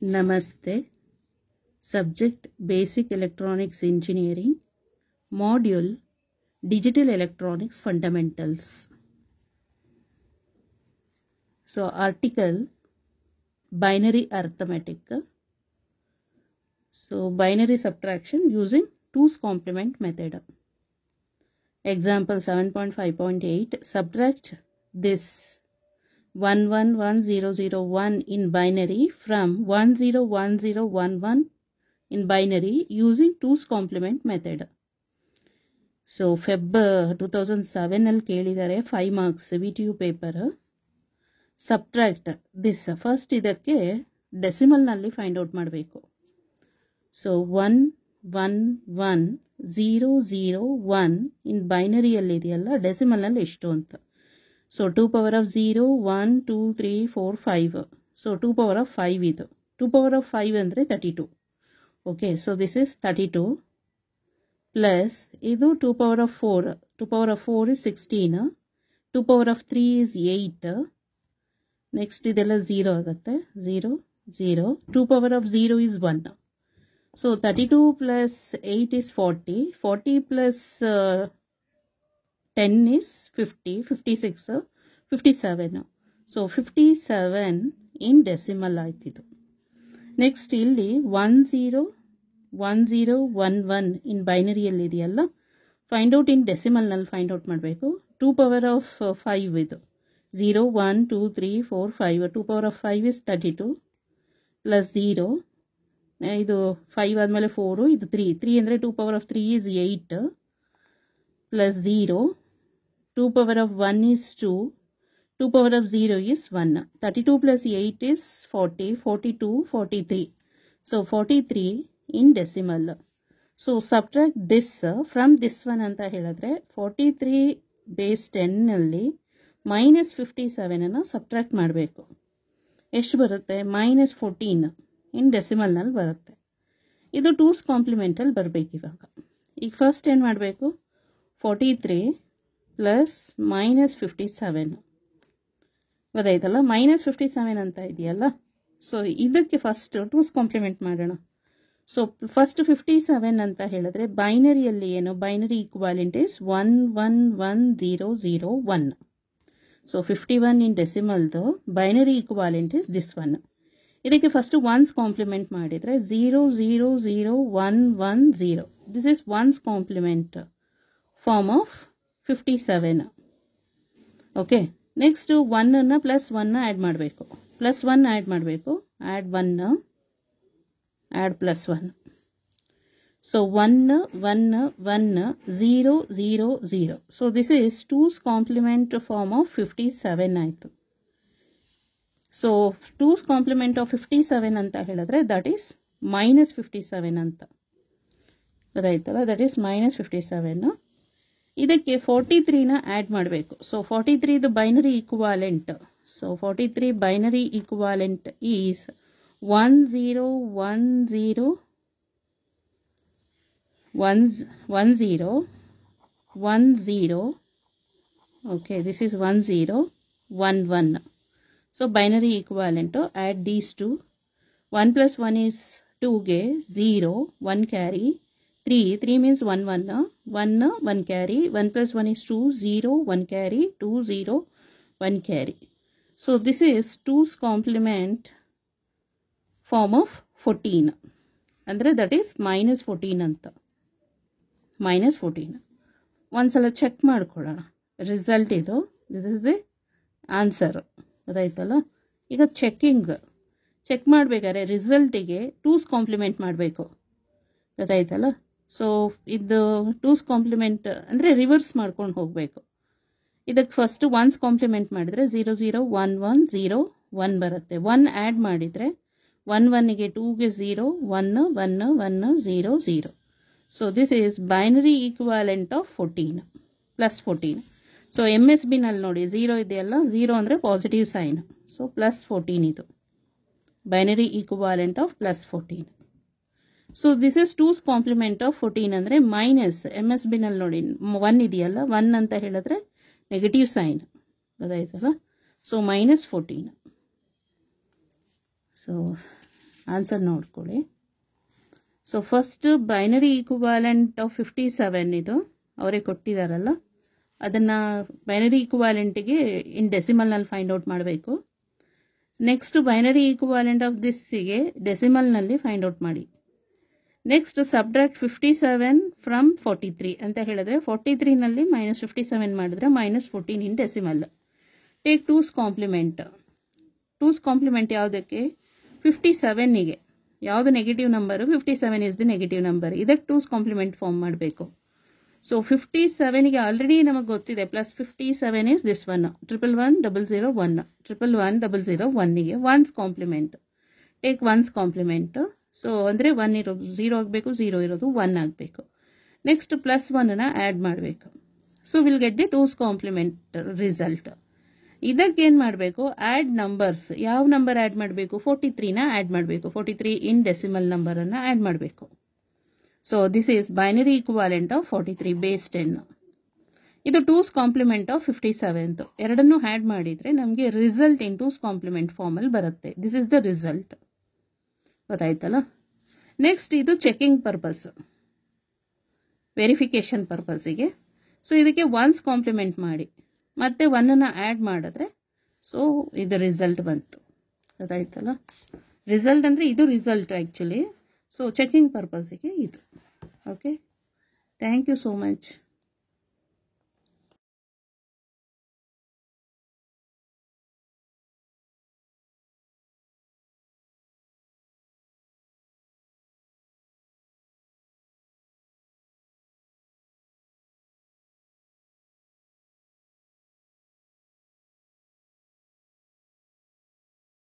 Namaste. Subject Basic Electronics Engineering. Module Digital Electronics Fundamentals. So article Binary Arithmetic. So binary subtraction using 2's complement method. Example 7.5.8. Subtract this 111001 in binary from 101011 in binary using 2's complement method. So Feb 2007 ಅಲ್ಲಿ ಕೇಳಿದ್ದಾರೆ 5 marks VTU paper. Subtract this. First ಇದಕ್ಕೆ decimal ನಲ್ಲಿ find out ಮಾಡಬೇಕು. So 111001 ಇನ್ binary ಅಲ್ಲಿ ಇದೆಯಲ್ಲ, decimal ನಲ್ಲಿ ಎಷ್ಟು ಅಂತ. So 2 power of 0 1 2 3 4 5. So 2 power of 5 ಇದು. 2 power of 5 ಅಂದ್ರೆ 32. Okay, so this is 32 plus ಇದು 2 power of 4. 2 power of 4 is 16. 2 power of 3 is 8. Next ಇದೆಲ್ಲ 0 ಆಗುತ್ತೆ. 0 0. 2 power of 0 is 1. So 32 plus 8 is 40. 40 plus 10 is 50. 56 57. So 57 in decimal ಆಯ್ತಿದು. Next ಇಲ್ಲಿ 101011 in ಬೈನರಿಯಲ್ಲಿ ಇದೆಯಲ್ಲ, find out in ಡೆಸಿಮಲ್ನಲ್ಲಿ find out ಮಾಡಬೇಕು. 2 power of 5 ಇದು. 0 1 2 3 4 5. 2 power of 5 is 32 ಪ್ಲಸ್ 0. ಇದು 5 ಆದಮೇಲೆ 4, ಇದು 3. 3 ಅಂದರೆ 2 power of 3 is 8 plus 0. 2 power of 1 is 2. 2 power of 0 is 1. 32 plus 8 is 40. 42 43. So 43 in decimal. So subtract this from this one ಅಂತ ಹೇಳಿದ್ರೆ 43 base 10 ನಲ್ಲಿ minus 57 ಅನ್ನು ಸಬ್ಟ್ರಾಕ್ಟ್ ಮಾಡಬೇಕು. ಎಷ್ಟು ಬರುತ್ತೆ? -14 ಇನ್ ಡೆಸಿಮಲ್ನಲ್ಲಿ ಬರುತ್ತೆ. ಇದು 2's ಕಾಂಪ್ಲಿಮೆಂಟಲ್ಲಿ ಬರಬೇಕು. ಈಗ ಫಸ್ಟ್ ಏನು ಮಾಡಬೇಕು? 43 ಪ್ಲಸ್ -57 ಗೊತ್ತಾಯ್ತಲ್ಲ. -57 ಅಂತ ಇದೆಯಲ್ಲ, ಸೊ ಇದಕ್ಕೆ ಫಸ್ಟ್ 2's ಕಾಂಪ್ಲಿಮೆಂಟ್ ಮಾಡೋಣ. ಸೊ ಫಸ್ಟ್ 57 ಅಂತ ಹೇಳಿದ್ರೆ ಬೈನರಿಯಲ್ಲಿ ಏನು? Binary equivalent is 111001. So 51 in ಡೆಸಿಮಲ್ದು binary equivalent is this one. ಇದಕ್ಕೆ ಫಸ್ಟ್ 1's ಕಾಂಪ್ಲಿಮೆಂಟ್ ಮಾಡಿದರೆ 000110. This is 1's complement form of 57. Okay, next 1 plus 1 add ಮಾಡಬೇಕು. ಪ್ಲಸ್ 1 ಆ್ಯಡ್ ಮಾಡಬೇಕು. Add 1 add plus 1. So 1 1 1 0 0 0. So this is 2's complement form of 57 ಆಯಿತು. So 2's complement of 57 ಅಂತ ಹೇಳಿದ್ರೆ that is -57 ಅಂತ ಗೊತ್ತಾಯ್ತಲ್ಲ. That is -57. ಇದಕ್ಕೆ 43ನ add ಮಾಡಬೇಕು. ಸೊ 43ದು binary equivalent. So 43 binary equivalent is 1010 okay, this is 1011. so binary equivalent to add these two. 1 plus 1 is 2 ge 0 1 carry 3 means 1 1 carry. 1 plus 1 is 2 0 1 carry 2 0 1 carry. so this is 2's complement form of 14 andre that is -14 ಅಂತ. -14 ಒಂದ್ಸಲ check ಮಾಡ್ಕೊಳ್ಳೋಣ result ಇದು. This is the answer ಗೊತ್ತಾಯ್ತಲ್ಲ. ಈಗ check ಮಾಡಬೇಕಾದ್ರೆ ರಿಸಲ್ಟಿಗೆ 2's compliment ಮಾಡಬೇಕು ಗೊತ್ತಾಯ್ತಲ್ಲ. So ಇದು 2's ಕಾಂಪ್ಲಿಮೆಂಟ್ ಅಂದರೆ ರಿವರ್ಸ್ ಮಾಡ್ಕೊಂಡು ಹೋಗಬೇಕು. ಇದಕ್ಕೆ ಫಸ್ಟ್ 1's ಕಾಂಪ್ಲಿಮೆಂಟ್ ಮಾಡಿದರೆ 0 0 1 1 0 1 ಬರುತ್ತೆ. 1 ಆ್ಯಡ್ ಮಾಡಿದರೆ 1 1ಗೆ 2ಗೆ 0 1 1 1 0 0. So this is binary equivalent of 14 plus 14. So MSB ನಲ್ಲಿ ನೋಡಿ 0 ಇದೆಯಲ್ಲ, 0 ಅಂದರೆ ಪಾಸಿಟಿವ್ ಸೈನ್. ಸೊ ಪ್ಲಸ್ 14 ಇದು binary equivalent of plus 14. So this is 2's complement of 14 ಅಂದರೆ ಮೈನಸ್ MSB ನಲ್ಲಿ ನೋಡಿ 1 ಇದೆಯಲ್ಲ, 1 ಅಂತ ಹೇಳಿದ್ರೆ ನೆಗೆಟಿವ್ ಸೈನ್ ಗೊತ್ತಾಯ್ತಲ್ಲ. ಸೊ -14. ಸೊ ಆನ್ಸರ್ ನೋಡ್ಕೊಳ್ಳಿ. So first binary equivalent of 57 ಇದು ಅವರೇ ಕೊಟ್ಟಿದ್ದಾರಲ್ಲ, ಅದನ್ನು ಬೈನರಿ ಈಕ್ವಾಲೆಂಟಿಗೆ ಇನ್ ಡೆಸಿಮಲ್ನಲ್ಲಿ ಫೈಂಡ್ ಔಟ್ ಮಾಡಬೇಕು. ನೆಕ್ಸ್ಟ್ ಬೈನರಿ ಈಕ್ವಾಲೆಂಟ್ ಆಫ್ ದಿಸ್ಸಿಗೆ ಡೆಸಿಮಲ್ನಲ್ಲಿ ಫೈಂಡ್ ಔಟ್ ಮಾಡಿ. ನೆಕ್ಸ್ಟ್ ಸಬ್ಟ್ರಾಕ್ಟ್ 57 ಫ್ರಮ್ 43 ಅಂತ ಹೇಳಿದ್ರೆ 43ನಲ್ಲಿ -57 ಮಾಡಿದ್ರೆ -14 in decimal. Take two's complement. Two's complement ಯಾವುದಕ್ಕೆ? 57ಗೆ. ಯಾವುದು negative number? 57 is the negative number. ಇದಕ್ಕೆ ಟೂಸ್ ಕಾಂಪ್ಲಿಮೆಂಟ್ ಫಾರ್ಮ್ ಮಾಡಬೇಕು. ಸೊ 57ಗೆ ಆಲ್ರೆಡಿ ನಮಗೆ ಗೊತ್ತಿದೆ, +57 ಇಸ್ ದಿಸ್ ಒನ್. 111001 111001ಗೆ one's complement. Take one's complement. So ಅಂದರೆ 1 ಇರೋದು 0 ಆಗಬೇಕು, 0 ಇರೋದು 1 ಆಗಬೇಕು. ನೆಕ್ಸ್ಟ್ +1ನ ಆ್ಯಡ್ ಮಾಡಬೇಕು. So will get the two's complement result. ಇದಕ್ಕೇನು ಮಾಡಬೇಕು? Add numbers. ಯಾವ ನಂಬರ್ ಆ್ಯಡ್ ಮಾಡಬೇಕು? 43ನ ಆ್ಯಡ್ ಮಾಡಬೇಕು. 43 ಇನ್ ಡೆಸಿಮಲ್ ನಂಬರನ್ನು ಆ್ಯಡ್ ಮಾಡಬೇಕು. So this is binary equivalent of 43 base 10. ಇದು ಟೂಸ್ ಕಾಂಪ್ಲಿಮೆಂಟ್ ಆಫ್ 57. ಎರಡನ್ನೂ ಆ್ಯಡ್ ಮಾಡಿದರೆ ನಮಗೆ result in twos complement formally ಬರುತ್ತೆ. This is the result. ಗೊತ್ತಾಯ್ತಲ್ಲ? ನೆಕ್ಸ್ಟ್ ಇದು ಚೆಕಿಂಗ್ ಪರ್ಪಸ್, ವೆರಿಫಿಕೇಶನ್ ಪರ್ಪಸ್ಸಿಗೆ. ಸೊ ಇದಕ್ಕೆ ಒನ್ಸ್ ಕಾಂಪ್ಲಿಮೆಂಟ್ ಮಾಡಿ ಮತ್ತೆ 1ನ್ನು ಆ್ಯಡ್ ಮಾಡಿದ್ರೆ ಸೊ ಇದು ರಿಸಲ್ಟ್ ಬಂತು. ಗೊತ್ತಾಯ್ತಲ್ಲ? ರಿಸಲ್ಟ್ ಅಂದರೆ ಇದು ರಿಸಲ್ಟ್ ಆ್ಯಕ್ಚುಲಿ. ಸೊ ಚೆಕಿಂಗ್ ಪರ್ಪಸ್ಸಿಗೆ ಇದು. Okay, thank you so much.